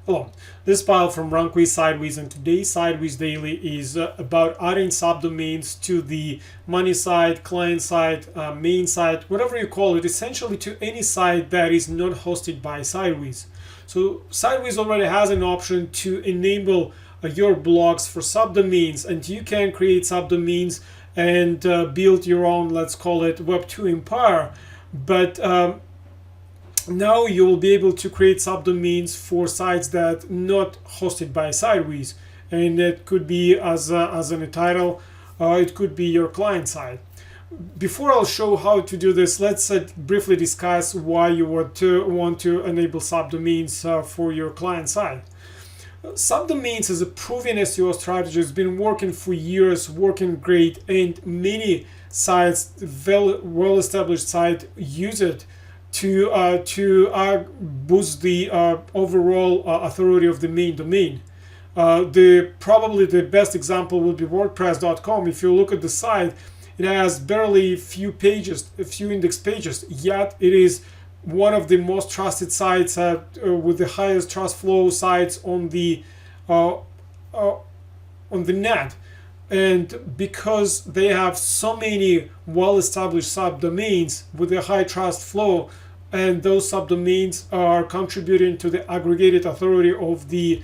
Hello, this file from RankWyz, SiteWyz, and today's SiteWyz Daily is about adding subdomains to the money site, client site, main site, whatever you call it, essentially to any site that is not hosted by SiteWyz. So SiteWyz already has an option to enable your blogs for subdomains, and you can create subdomains and build your own, let's call it Web2 empire. But now you will be able to create subdomains for sites that not hosted by SiteWyz, and it could be as in a title, it could be your client site. Before I'll show how to do this, let's briefly discuss why you want to enable subdomains for your client site. Subdomains is a proven SEO strategy. It's been working for years, working great, and many sites, well-established sites, use it to boost the overall authority of the main domain. Probably the best example would be WordPress.com. If you look at the site, it has barely a few index pages, yet it is one of the most trusted sites with the highest trust flow sites on the net. And because they have so many well-established subdomains with a high trust flow, and those subdomains are contributing to the aggregated authority of the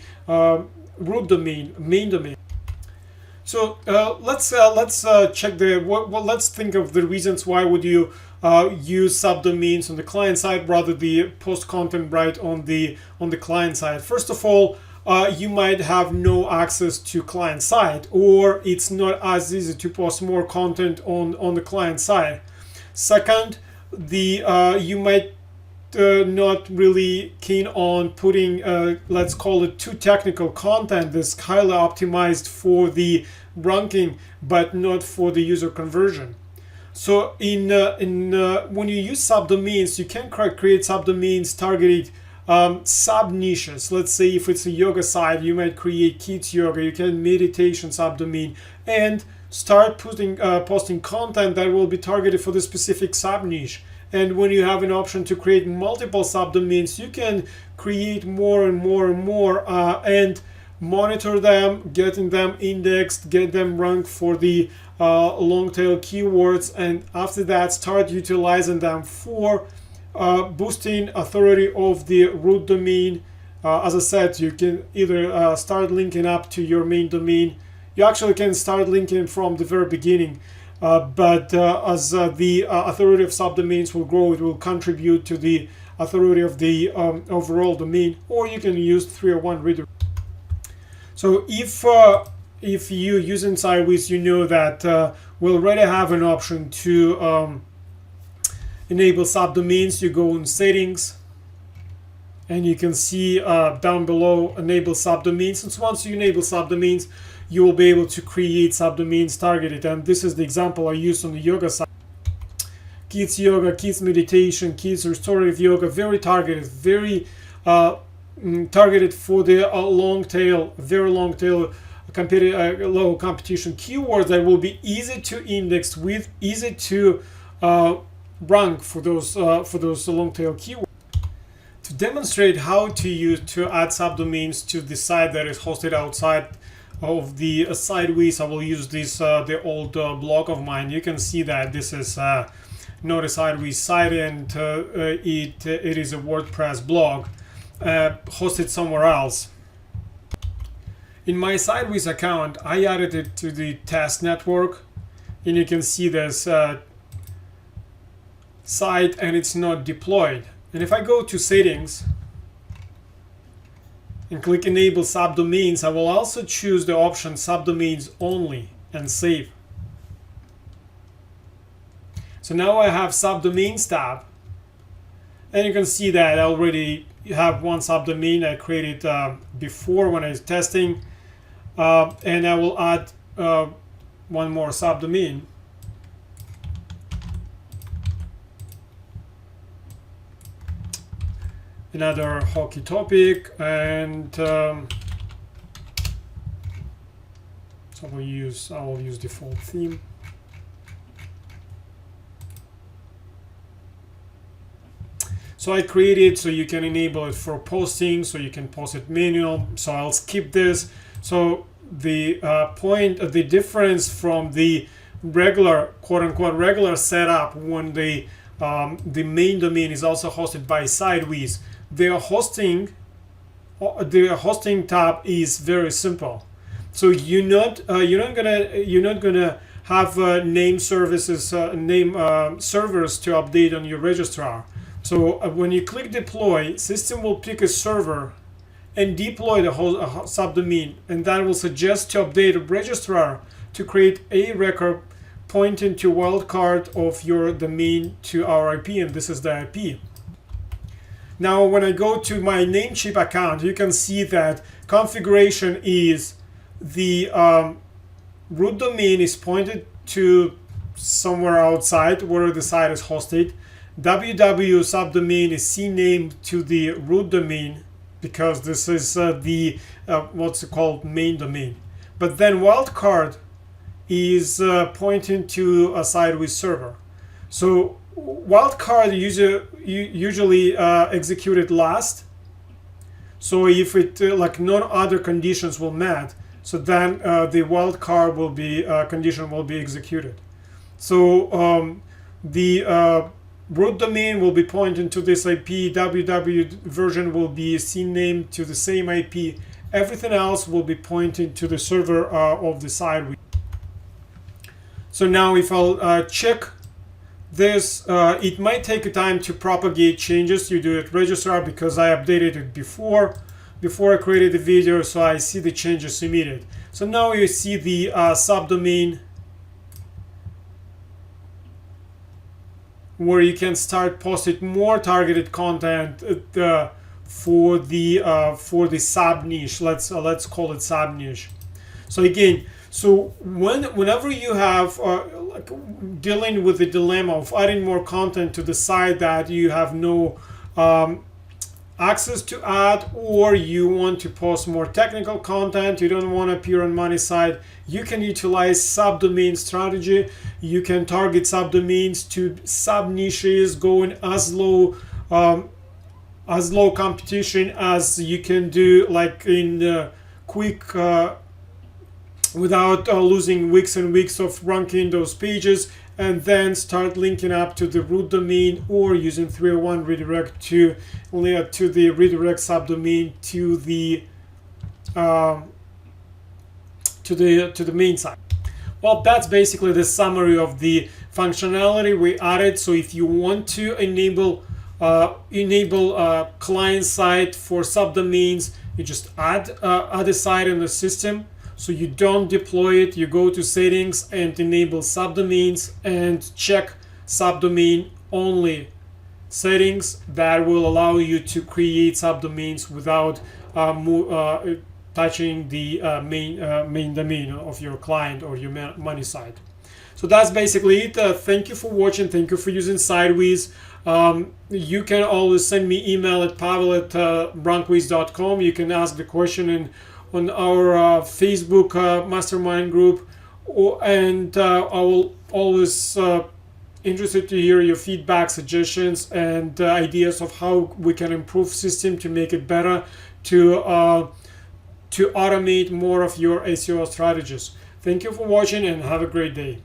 root domain, main domain. So let's check let's think of the reasons why would you use subdomains on the client side rather than post content right on the client side. First of all, you might have no access to client side, or it's not as easy to post more content on the client side. Second, you might not really keen on putting let's call it too technical content that's highly optimized for the ranking but not for the user conversion. So when you use subdomains, you can create subdomains targeted sub niches. Let's say if it's a yoga site, you might create kids yoga, you can meditation subdomain, and start posting content that will be targeted for the specific sub niche. And when you have an option to create multiple subdomains, you can create more and more and more and monitor them, getting them indexed, get them ranked for the long tail keywords, and after that start utilizing them for boosting authority of the root domain. As I said, you can either start linking up to your main domain. You actually can start linking from the very beginning, but as the authority of subdomains will grow, it will contribute to the authority of the overall domain, or you can use 301 redirect. So if you using SiteWyz, you know that we already have an option to enable subdomains. You go in settings and you can see down below enable subdomains, and once you enable subdomains, you will be able to create subdomains targeted. And this is the example I used on the yoga site. Kids yoga, kids meditation, kids restorative yoga, very targeted, very targeted for the long tail, very long tail low competition keywords that will be easy to index with, easy to rank for those long tail keywords. To demonstrate how to add subdomains to the site that is hosted outside of the SiteWyz, I will use this the old blog of mine. You can see that this is not a SiteWyz site, and it is a WordPress blog hosted somewhere else. In my SiteWyz account, I added it to the test network, and you can see this site and it's not deployed. And if I go to settings and click enable subdomains, I will also choose the option subdomains only and save. So now I have subdomains tab, and you can see that I already have one subdomain I created before when I was testing, and I will add one more subdomain. Another hockey topic, and so I will use default theme. So I created so you can enable it for posting, so you can post it manual. So I'll skip this. So the the difference from the regular, quote-unquote regular setup, when the main domain is also hosted by SiteWyz, the hosting tab is very simple. So you're not gonna have name services, servers to update on your registrar. So when you click deploy, system will pick a server and deploy the whole subdomain, and that will suggest to update a registrar to create a record pointing to wildcard of your domain to our IP, and this is the IP. Now when I go to my Namecheap account, you can see that configuration is the root domain is pointed to somewhere outside where the site is hosted. www subdomain is cnamed to the root domain because this is the what's it called, main domain. But then wildcard is pointing to a SiteWyz server. So wildcard usually executed last. So if it like no other conditions will met, so then the wildcard will be condition will be executed. So the root domain will be pointing to this IP. www version will be cnamed to the same IP. Everything else will be pointing to the server of the SiteWyz. So now if I'll check this, it might take a time to propagate changes. You do it registrar because I updated it before I created the video, so I see the changes immediate. So now you see the subdomain where you can start posting more targeted content for the sub niche. Let's call it sub niche. So again, so whenever you have like dealing with the dilemma of adding more content to the site that you have no access to add, or you want to post more technical content, you don't want to appear on money site, you can utilize subdomain strategy. You can target subdomains to sub niches, going as low competition as you can do, like in quick without losing weeks and weeks of ranking those pages, and then start linking up to the root domain or using 301 redirect to the redirect subdomain to the main site. Well, that's basically the summary of the functionality we added. So if you want to enable client side for subdomains, you just add a site in the system. So you don't deploy it, you go to settings and enable subdomains and check subdomain only settings. That will allow you to create subdomains without touching the main domain of your client or your money site. So that's basically it. Thank you for watching. Thank you for using SiteWyz. You can always send me email at pavel@rankwyz.com. You can ask the question on our Facebook mastermind group, and I will always interested to hear your feedback, suggestions, and ideas of how we can improve system to make it better, to automate more of your SEO strategies. Thank you for watching and have a great day.